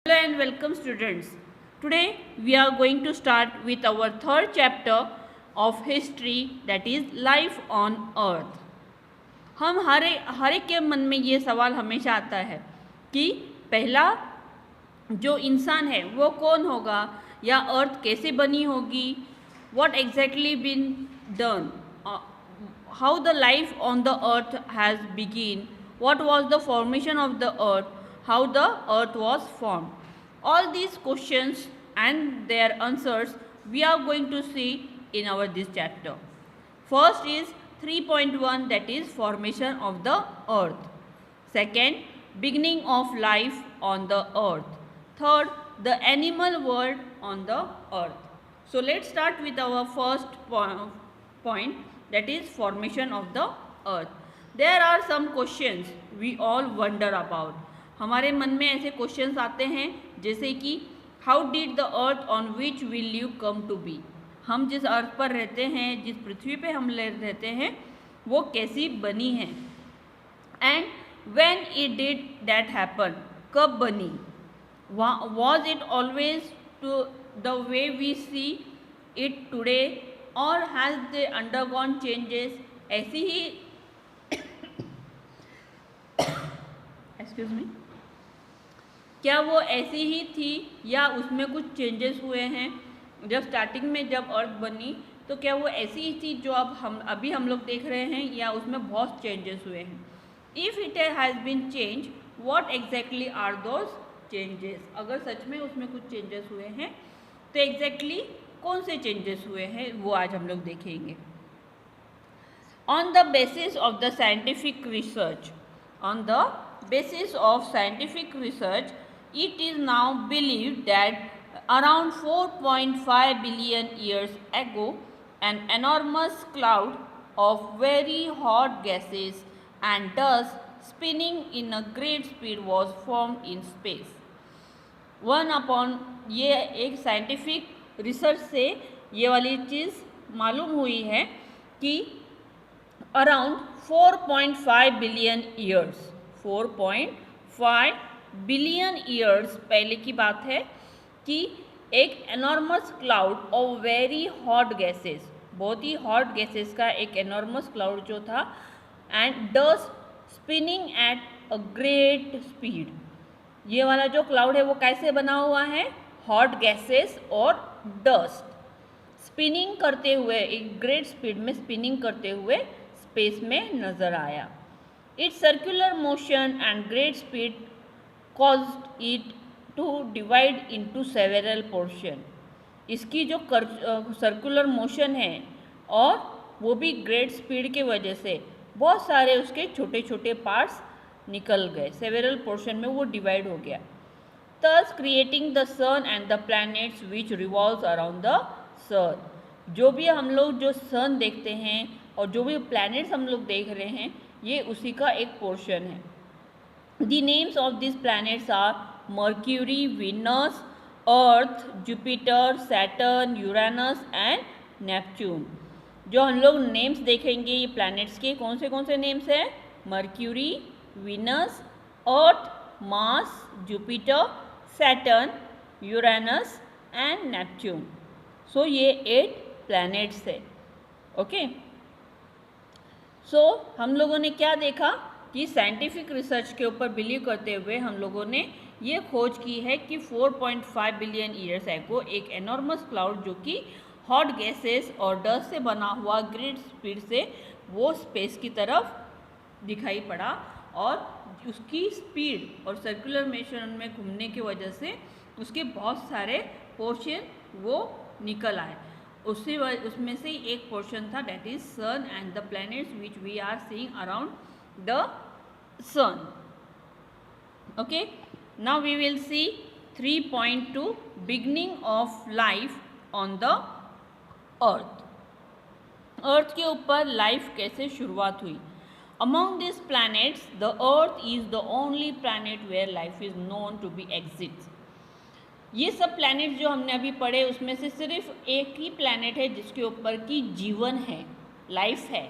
Hello and welcome students. Today we are going to start with our third chapter of history, that is life on earth. हम हर एक के मन में ये सवाल हमेशा आता है कि पहला जो इंसान है वो कौन होगा या अर्थ कैसे बनी होगी, what exactly been done, how the life on the earth has begun, what was the formation of the earth, how the earth was formed. All these questions and their answers we are going to see in our this chapter. First is 3.1, that is formation of the earth. Second, beginning of life on the earth. Third, the animal world on the earth. So let's start with our first point, that is formation of the earth. There are some questions we all wonder about. हमारे मन में ऐसे questions आते हैं जैसे कि how did the earth on which we live come to be. हम जिस अर्थ पर रहते हैं, जिस पृथ्वी पे हम रहते हैं, वो कैसी बनी है. And when it did that happen, कब बनी. Was it always to the way we see it today or has they undergone changes. ऐसी ही एक्सक्यूज मी, क्या वो ऐसी ही थी या उसमें कुछ चेंजेस हुए हैं. जब स्टार्टिंग में जब अर्थ बनी तो क्या वो ऐसी ही थी जो अभी हम लोग देख रहे हैं, या उसमें बहुत चेंजेस हुए हैं. If it has been change, what exactly are those changes. अगर सच में उसमें कुछ चेंजेस हुए हैं तो एग्जैक्टली कौन से चेंजेस हुए हैं वो आज हम लोग देखेंगे. On the basis of the scientific research, on the basis of scientific research, it is now believed that around 4.5 billion years ago, an enormous cloud of very hot gases and dust spinning in a great speed was formed in space. ये एक scientific research से ये वाली चीज़ मालूम हुई है कि around 4.5 billion years, 4.5 billion years पहले की बात है कि एक enormous cloud of very hot gases, बहुत ही हॉट गैसेस का एक एनॉर्मस क्लाउड जो था, and dust spinning at a great speed. ये वाला जो क्लाउड है वो कैसे बना हुआ है, हॉट गैसेस और डस्ट स्पिनिंग करते हुए, एक ग्रेट स्पीड में स्पिनिंग करते हुए स्पेस में नजर आया. It's circular motion and great speed caused it to divide into several portion. इसकी जो सर्कुलर मोशन है और वो भी ग्रेट स्पीड के वजह से बहुत सारे उसके छोटे छोटे पार्ट्स निकल गए, सेवरल पोर्शन में वो डिवाइड हो गया. Thus creating the sun and the planets which revolves around the sun. जो भी हम लोग जो सन देखते हैं और जो भी प्लैनेट्स हम लोग देख रहे हैं, ये उसी का एक पोर्शन है. The names of this planets are Mercury, Venus, Earth, Jupiter, Saturn, Uranus and Neptune. जो हम लोग नेम्स देखेंगे ये प्लैनेट्स के, कौन से नेम्स हैं, Mercury, Venus, Earth, Mars, Jupiter, Saturn, Uranus and Neptune. So ये 8 प्लैनेट्स है. ओके, सो हम लोगों ने क्या देखा कि साइंटिफिक रिसर्च के ऊपर बिलीव करते हुए हम लोगों ने ये खोज की है कि 4.5 बिलियन ईयर्स एगो एक एनॉर्मस क्लाउड जो कि हॉट गैसेस और डस्ट से बना हुआ ग्रेट स्पीड से वो स्पेस की तरफ दिखाई पड़ा, और उसकी स्पीड और सर्कुलर मोशन में घूमने की वजह से उसके बहुत सारे पोर्शन वो निकल आए. उसमें से एक पोर्शन था, that is sun and the planets which we are seeing around the sun. Okay, now we will see 3.2 beginning of life on the earth. Earth के ऊपर लाइफ कैसे शुरुआत हुई. Among this planets the earth is the only planet where life is known to be exist. ये सब planet जो हमने अभी पढ़े उसमें से सिर्फ एक ही प्लैनेट है जिसके ऊपर की जीवन है, लाइफ है.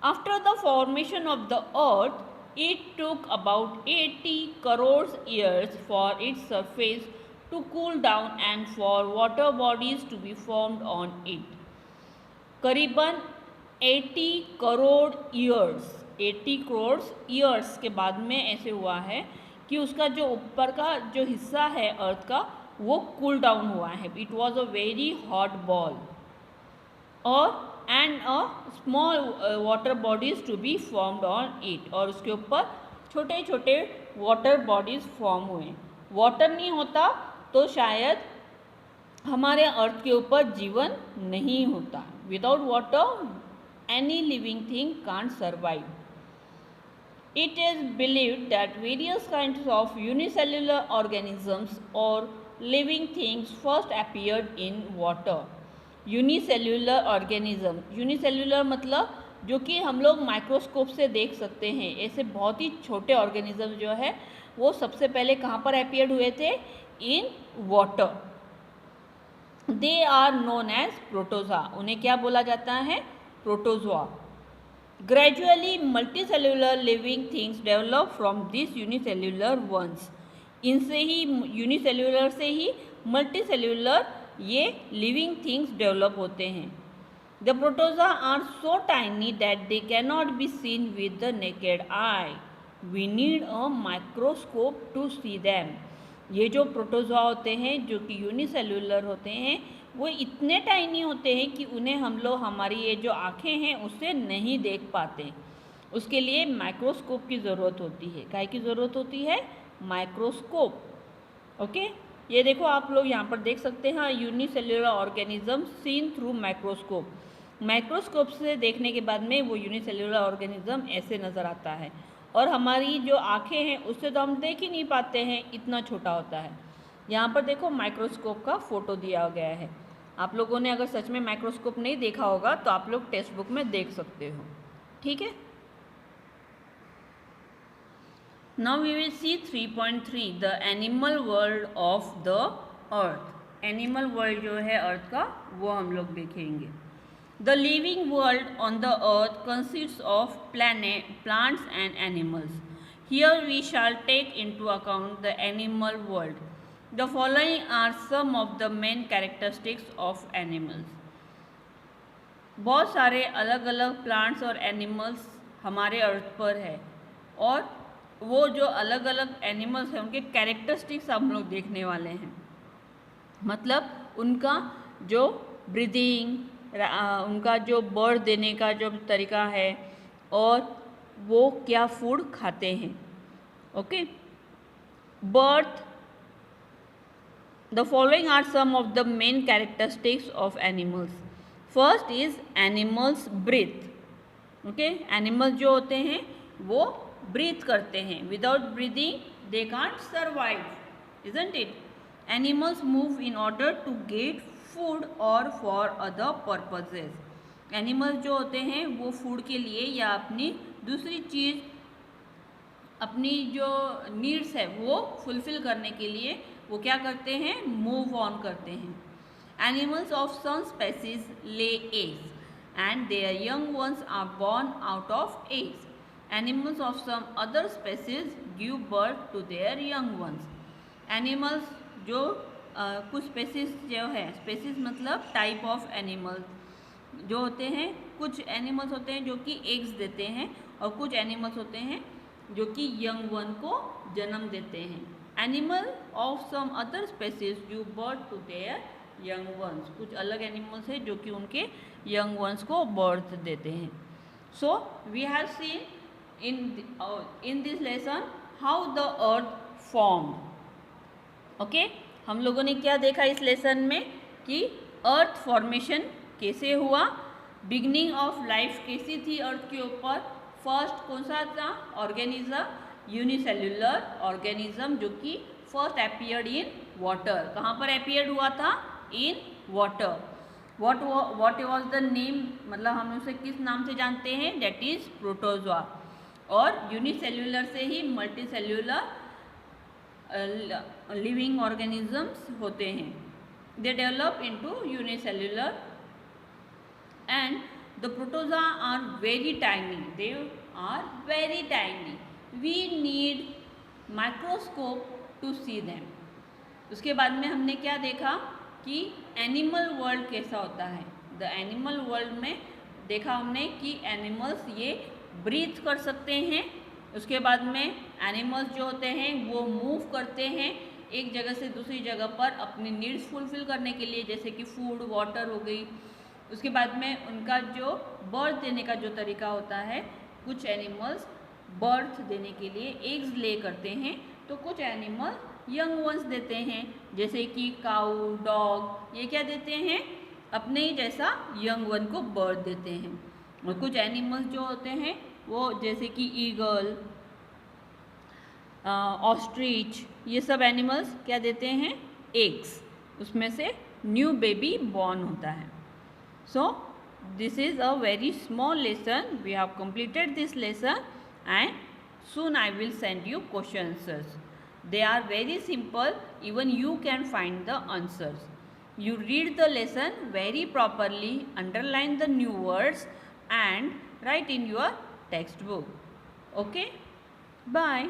After the formation of the earth, It took about 80 crores years for its surface to cool down and for water bodies to be formed on it. करीबन 80 करोड़ ईयर्स, 80 करोड़ ईयर्स के बाद में ऐसे हुआ है कि उसका जो ऊपर का जो हिस्सा है अर्थ का वो कूल डाउन हुआ है. It was a very hot ball और and a small water bodies to be formed on it, और उसके ऊपर छोटे छोटे वाटर बॉडीज फॉर्म हुए. वाटर नहीं होता तो शायद हमारे अर्थ के ऊपर जीवन नहीं होता. Without water any living thing can't survive. It is believed that various kinds of unicellular organisms or living things first appeared in water. Unicellular organism, unicellular मतलब जो कि हम लोग माइक्रोस्कोप से देख सकते हैं. ऐसे बहुत ही छोटे ऑर्गेनिज्म जो है वो सबसे पहले कहाँ पर अपीयर हुए थे? In water. They are known as protozoa. उन्हें क्या बोला जाता है? Protozoa. Gradually multicellular living things develop from this unicellular ones. इनसे ही यूनिसेल्यूलर से ही मल्टीसेल्यूलर ये लिविंग थिंग्स डेवलप होते हैं. The protozoa are so tiny that they can not be seen with the naked eye. We need a microscope to see them. ये जो protozoa होते हैं जो कि यूनिसेल्यूलर होते हैं वो इतने टाइनी होते हैं कि उन्हें हम लोग हमारी ये जो आँखें हैं उससे नहीं देख पाते. उसके लिए माइक्रोस्कोप की ज़रूरत होती है. काहे की ज़रूरत होती है? माइक्रोस्कोप. ओके ये देखो आप लोग यहाँ पर देख सकते हैं unicellular organism seen through microscope. Microscope से देखने के बाद में वो यूनिसेल्यूलर ऑर्गेनिज्म ऐसे नज़र आता है और हमारी जो आँखें हैं उससे तो हम देख ही नहीं पाते हैं, इतना छोटा होता है. यहाँ पर देखो माइक्रोस्कोप का फ़ोटो दिया गया है. आप लोगों ने अगर सच में माइक्रोस्कोप नहीं देखा होगा तो आप लोग टेक्स्ट बुक में देख सकते हो. ठीक है. Now we will see 3.3 the animal world of the earth. Animal world जो है अर्थ का वो हम लोग देखेंगे. The living world on the earth consists of plants and animals. Here we shall take into account the animal world. The following are some of the main characteristics of animals. बहुत सारे अलग अलग प्लांट्स और animals हमारे अर्थ पर है और वो जो अलग अलग एनिमल्स हैं उनके कैरेक्टरिस्टिक्स हम लोग देखने वाले हैं. मतलब उनका जो ब्रीदिंग, उनका जो बर्थ देने का जो तरीका है और वो क्या फूड खाते हैं. Okay. Birth. The following are some of the main characteristics of animals. First is animals breathe. Okay. Animals जो होते हैं वो ब्रीथ करते हैं. Without breathing they can't survive, isn't it. Animals move in order to get food or for other purposes. Animals जो होते हैं वो फूड के लिए या अपनी दूसरी चीज़, अपनी जो नीड्स है वो फुलफिल करने के लिए वो क्या करते हैं? मूव ऑन करते हैं. Animals of some species lay eggs and their young ones are born out of eggs. Animals of some other species give birth to their young ones. Animals जो कुछ species जो है, species मतलब type of animals जो होते हैं, कुछ animals होते हैं जो कि eggs देते हैं और कुछ animals होते हैं जो कि young one को जन्म देते हैं. Animal of some other species give birth to their young ones. कुछ अलग animals हैं जो कि उनके young ones को birth देते हैं. So we have seen in this lesson how the earth formed. Okay. हम लोगों ने क्या देखा इस लेसन में कि अर्थ फॉर्मेशन कैसे हुआ, बिगनिंग ऑफ लाइफ कैसी थी अर्थ के ऊपर. फर्स्ट कौन सा था ऑर्गेनिज्म? यूनिसेल्यूलर ऑर्गेनिज्म जो कि फर्स्ट अपीयर्ड इन वाटर. कहाँ पर अपीयर्ड हुआ था? In water. What was the name, मतलब हम उसे किस नाम से जानते हैं? That is protozoa. और यूनिसेल्यूलर से ही मल्टीसेल्यूलर लिविंग ऑर्गेनिजम्स होते हैं. They develop into unicellular and the protozoa are very tiny. They are very tiny. We need microscope to see them. उसके बाद में हमने क्या देखा कि एनिमल वर्ल्ड कैसा होता है। द एनिमल वर्ल्ड में देखा हमने कि एनिमल्स ये ब्रीथ कर सकते हैं। उसके बाद में एनिमल्स जो होते हैं वो मूव करते हैं एक जगह से दूसरी जगह पर अपनी नीड्स फुलफिल करने के लिए, जैसे कि फूड वाटर हो गई। उसके बाद में उनका जो बर्थ देने का जो तरीका होता है, कुछ एनिमल्स बर्थ देने के लिए एग्स ले करते हैं, तो कुछ एनिमल यंग वंस देते हैं, जैसे कि काऊ, डॉग, ये क्या देते हैं, अपने ही जैसा यंग वन को बर्थ देते हैं। और कुछ एनिमल्स जो होते हैं वो जैसे कि ईगल, ऑस्ट्रिच, ये सब एनिमल्स क्या देते हैं, एग्स, उसमें से न्यू बेबी बॉर्न होता है। सो this is a very small lesson. We have completed this lesson and soon I will send you question answers. They are very simple, even you can find the answers. You read the lesson very properly, underline the new words and write in your textbook. Okay? Bye.